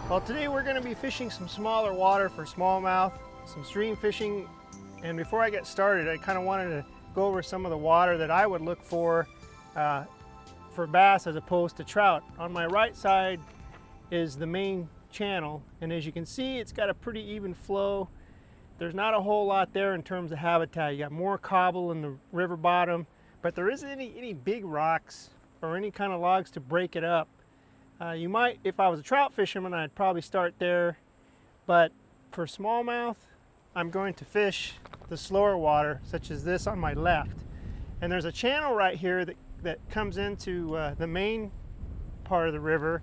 Well, today we're going to be fishing some smaller water for smallmouth, some stream fishing, and before I get started, I kind of wanted to go over some of the water that I would look for bass as opposed to trout. On my right side is the main channel, and as you can see, it's got a pretty even flow. There's not a whole lot there in terms of habitat. You got more cobble in the river bottom, but there isn't any big rocks or any kind of logs to break it up. You might, if I was a trout fisherman, I'd probably start there, but for smallmouth, I'm going to fish the slower water, such as this on my left. And there's a channel right here that comes into the main part of the river,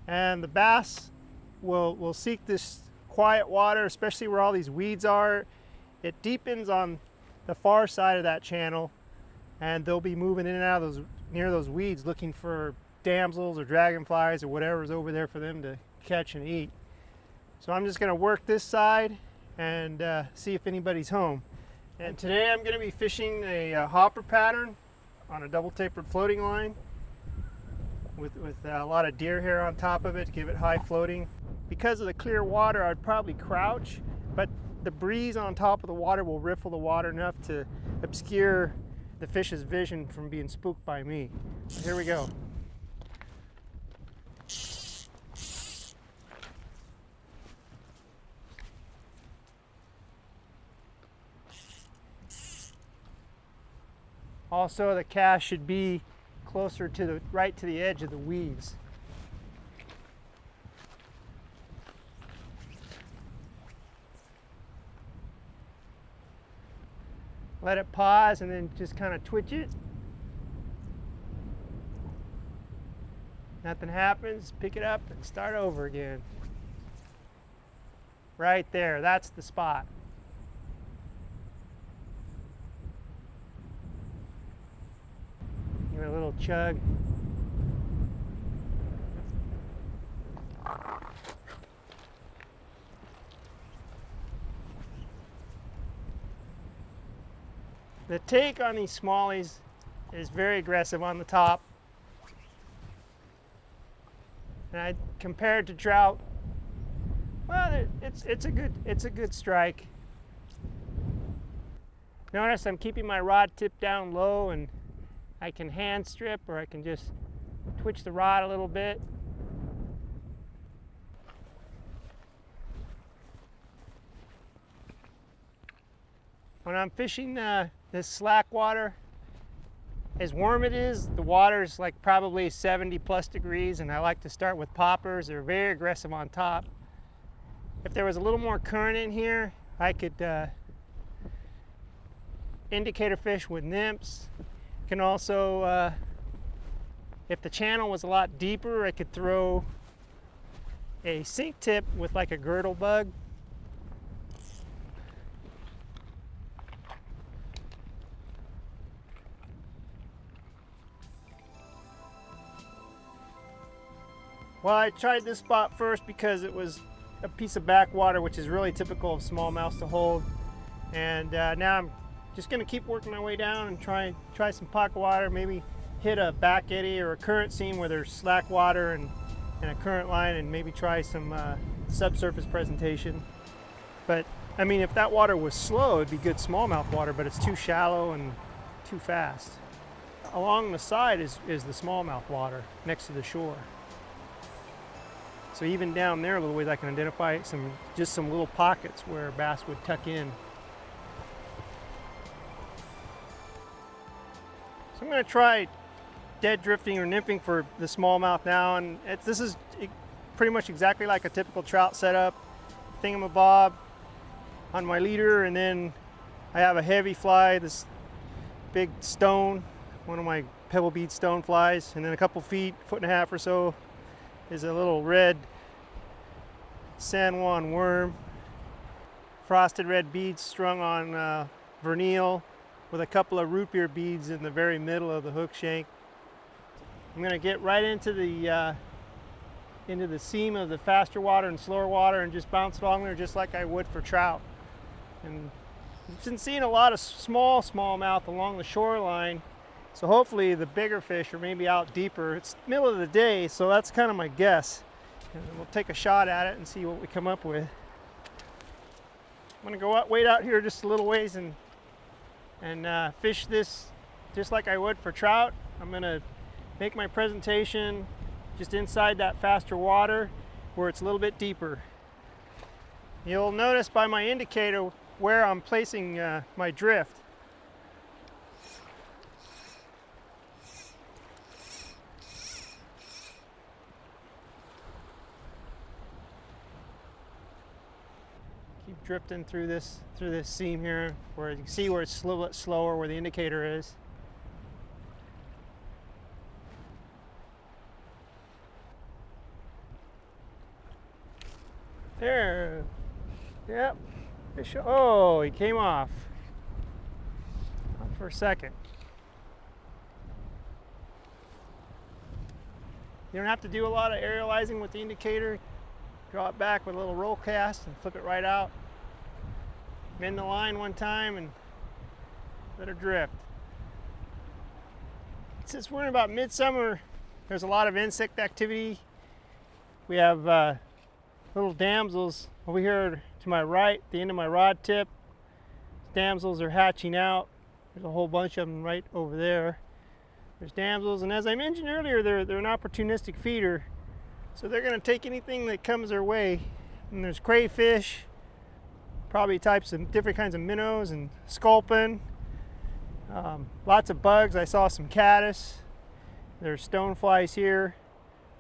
and the bass will seek this quiet water, especially where all these weeds are. It deepens on the far side of that channel, and they'll be moving in and out of near those weeds looking for damsels or dragonflies or whatever's over there for them to catch and eat. So I'm just going to work this side and see if anybody's home. And today I'm going to be fishing a hopper pattern on a double tapered floating line with a lot of deer hair on top of it to give it high floating. Because of the clear water, I'd probably crouch, but the breeze on top of the water will riffle the water enough to obscure the fish's vision from being spooked by me. So here we go. Also, the cast should be closer to the right to the edge of the weeds. Let it pause and then just kind of twitch it. Nothing happens, pick it up and start over again. Right there, that's the spot. Give it a little chug. The take on these smallies is very aggressive on the top. And I compared to trout, well, it's a good strike. Notice I'm keeping my rod tip down low, and I can hand strip or I can just twitch the rod a little bit. When I'm fishing this slack water, as warm it is, the water's like probably 70 plus degrees, and I like to start with poppers. They're very aggressive on top. If there was a little more current in here, I could indicator fish with nymphs. Can also, if the channel was a lot deeper, I could throw a sink tip with like a girdle bug. Well, I tried this spot first because it was a piece of backwater, which is really typical of smallmouth to hold. And now I'm just going to keep working my way down and try some pocket water, maybe hit a back eddy or a current seam where there's slack water and a current line, and maybe try some subsurface presentation. But I mean, if that water was slow, it'd be good smallmouth water, but it's too shallow and too fast. Along the side is the smallmouth water next to the shore. So even down there a little ways, I can identify just some little pockets where bass would tuck in. So I'm going to try dead drifting or nymphing for the smallmouth now, and this is pretty much exactly like a typical trout setup. Thingamabob on my leader, and then I have a heavy fly, this big stone, one of my pebble bead stone flies, and then a couple feet, 1.5 feet or so, is a little red San Juan worm. Frosted red beads strung on vernal with a couple of root beer beads in the very middle of the hook shank. I'm going to get right into the seam of the faster water and slower water and just bounce along there just like I would for trout. And I've been seeing a lot of smallmouth along the shoreline, so hopefully the bigger fish are maybe out deeper. It's middle of the day, so that's kind of my guess. And we'll take a shot at it and see what we come up with. I'm gonna go out, wait out here just a little ways and fish this just like I would for trout. I'm gonna make my presentation just inside that faster water where it's a little bit deeper. You'll notice by my indicator where I'm placing my drift. Keep drifting through this seam here, where you can see where it's a little bit slower, where the indicator is. There. Yep. Fish. Oh, he came off. For a second. You don't have to do a lot of aerializing with the indicator. Draw it back with a little roll cast and flip it right out. Mend the line one time and let her drift. Since we're in about midsummer, there's a lot of insect activity. We have little damsels over here to my right, the end of my rod tip. Damsels are hatching out. There's a whole bunch of them right over there. There's damsels, and as I mentioned earlier, they're an opportunistic feeder. So they're going to take anything that comes their way. And there's crayfish, probably types of different kinds of minnows and sculpin. Lots of bugs. I saw some caddis. There's stoneflies here.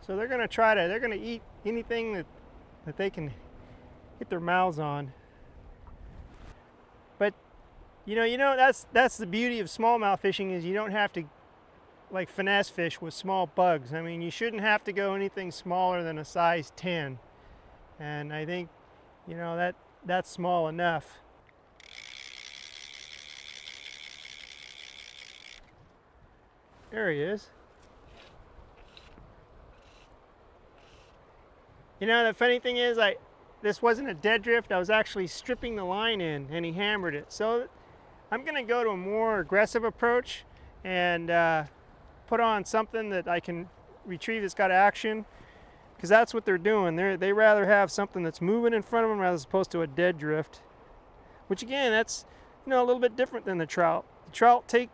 So they're going to eat anything that they can get their mouths on. But you know that's the beauty of smallmouth fishing, is you don't have to like finesse fish with small bugs. I mean, you shouldn't have to go anything smaller than a size 10. And I think, you know, that's small enough. There he is. You know, the funny thing is, this wasn't a dead drift. I was actually stripping the line in, and he hammered it. So I'm going to go to a more aggressive approach and put on something that I can retrieve that's got action, because that's what they're doing. They rather have something that's moving in front of them as opposed to a dead drift, which again, that's, you know, a little bit different than the trout. The trout take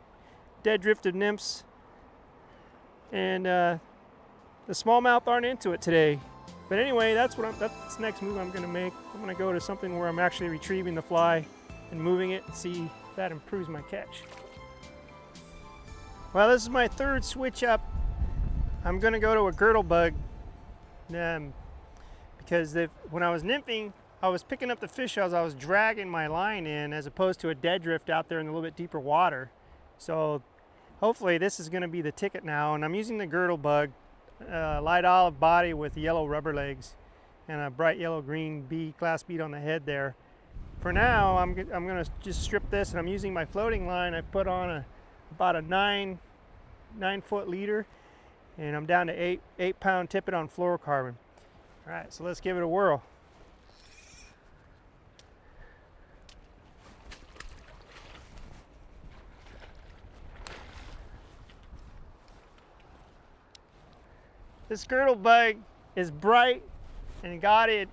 dead drifted nymphs, and the smallmouth aren't into it today. But anyway, that's the next move I'm going to make. I'm going to go to something where I'm actually retrieving the fly and moving it and see if that improves my catch. Well, this is my third switch up. I'm going to go to a girdle bug because when I was nymphing, I was picking up the fish as I was dragging my line in, as opposed to a dead drift out there in a little bit deeper water. So hopefully this is going to be the ticket now, and I'm using the girdle bug. Light olive body with yellow rubber legs and a bright yellow green glass bead on the head there. For now, I'm going to just strip this, and I'm using my floating line. I put on about a 9-foot leader, and I'm down to 8-pound tippet on fluorocarbon. All right, so let's give it a whirl. This girdle bug is bright and got it.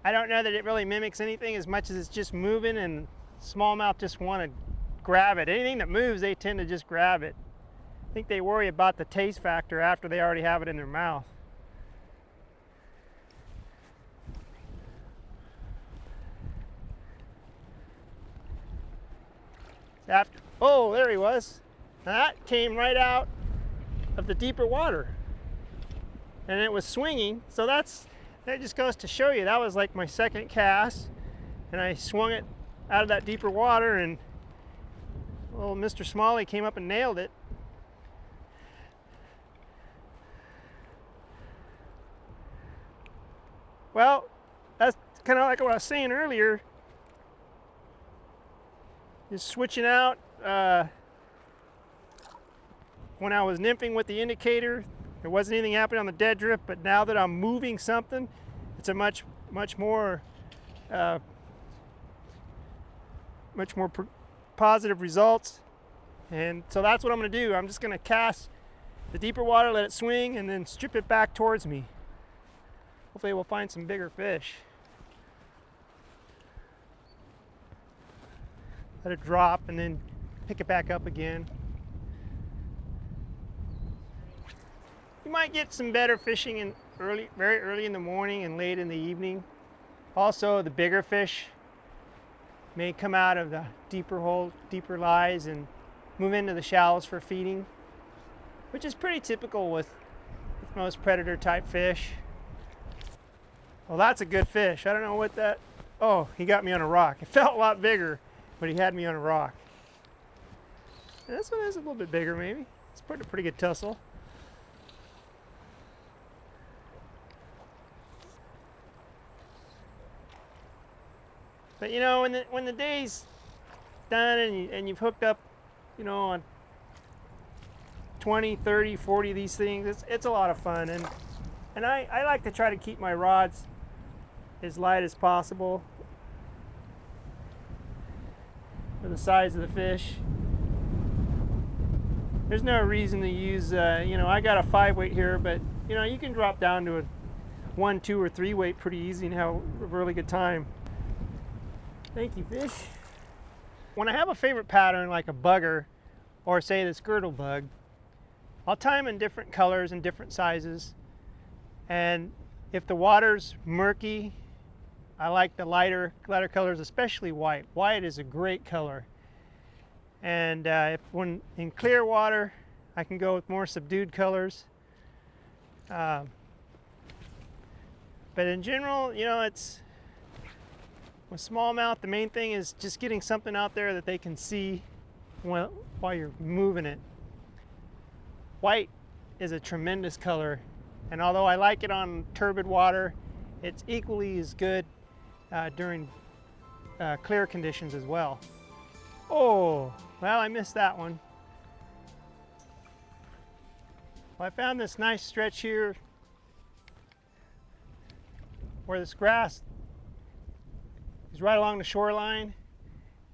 I don't know that it really mimics anything as much as it's just moving, and smallmouth just want to grab it. Anything that moves, they tend to just grab it. I think they worry about the taste factor after they already have it in their mouth. Oh, there he was. Now that came right out of the deeper water, and it was swinging. So that just goes to show you, that was like my second cast, and I swung it out of that deeper water, and little Mr. Smalley came up and nailed it. Well, that's kind of like what I was saying earlier, just switching out. When I was nymphing with the indicator, there wasn't anything happening on the dead drift, but now that I'm moving something, it's a much more positive results. And so that's what I'm going to do. I'm just going to cast the deeper water, let it swing, and then strip it back towards me. Hopefully we'll find some bigger fish. Let it drop and then pick it back up again. You might get some better fishing in very early in the morning and late in the evening. Also, the bigger fish may come out of the deeper lies and move into the shallows for feeding, which is pretty typical with most predator type fish. Well, that's a good fish. I don't know what that, oh, he got me on a rock. It felt a lot bigger, but he had me on a rock. And this one is a little bit bigger maybe. It's a pretty good tussle. But you know, when the day's done and you've hooked up, you know, on 20, 30, 40 of these things, it's a lot of fun. And I like to try to keep my rods as light as possible for the size of the fish. There's no reason to use, you know, I got a 5 weight here, but you know, you can drop down to a 1, 2, or 3 weight pretty easy and have a really good time. Thank you, fish. When I have a favorite pattern like a bugger or say this girdle bug, I'll tie them in different colors and different sizes. And if the water's murky, I like the lighter colors, especially white. White is a great color. And when in clear water, I can go with more subdued colors. But in general, you know, with smallmouth, the main thing is just getting something out there that they can see while you're moving it. White is a tremendous color, and although I like it on turbid water, it's equally as good during clear conditions as well. Oh, well, I missed that one. Well, I found this nice stretch here where this grass is right along the shoreline,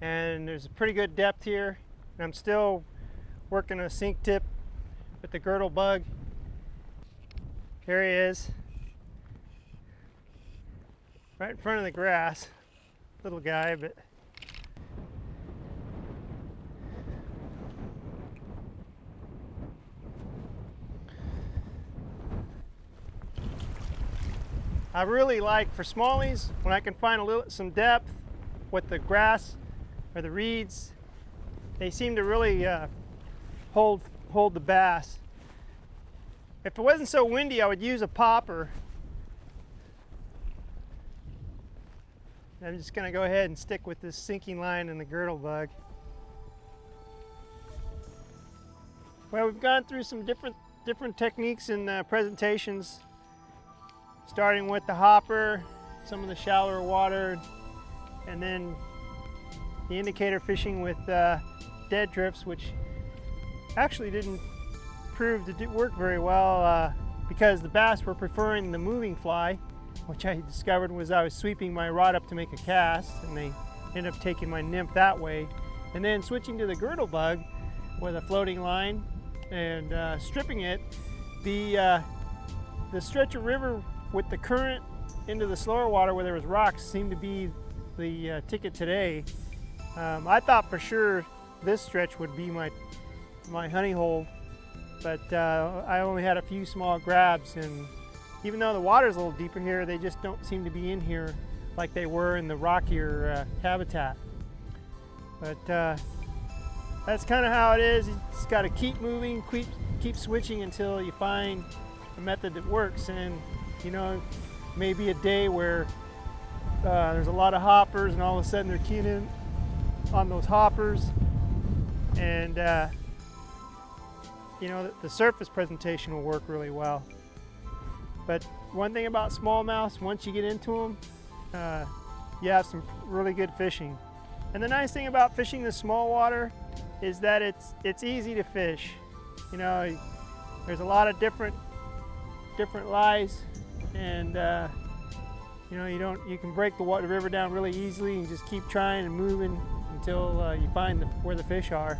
and there's a pretty good depth here. And I'm still working a sink tip with the girdle bug. Here he is, right in front of the grass. Little guy, but I really like, for smallies, when I can find some depth with the grass or the reeds, they seem to really hold the bass. If it wasn't so windy, I would use a popper. I'm just going to go ahead and stick with this sinking line and the girdle bug. Well, we've gone through some different techniques and presentations, starting with the hopper, some of the shallower water, and then the indicator fishing with dead drifts, which actually didn't prove to work very well because the bass were preferring the moving fly, which I discovered was I was sweeping my rod up to make a cast, and they ended up taking my nymph that way. And then switching to the girdle bug with a floating line and stripping it, the stretch of river with the current into the slower water where there was rocks seemed to be the ticket today. I thought for sure this stretch would be my honey hole, but I only had a few small grabs, and even though the water's a little deeper here, they just don't seem to be in here like they were in the rockier habitat. But that's kind of how it is. You just got to keep moving, keep switching until you find a method that works. And you know, maybe a day where there's a lot of hoppers and all of a sudden they're keying in on those hoppers, and you know, the surface presentation will work really well. But one thing about smallmouths, once you get into them, you have some really good fishing. And the nice thing about fishing the small water is that it's easy to fish. You know, there's a lot of different lies, and you know, you can break the river down really easily and just keep trying and moving until you find where the fish are.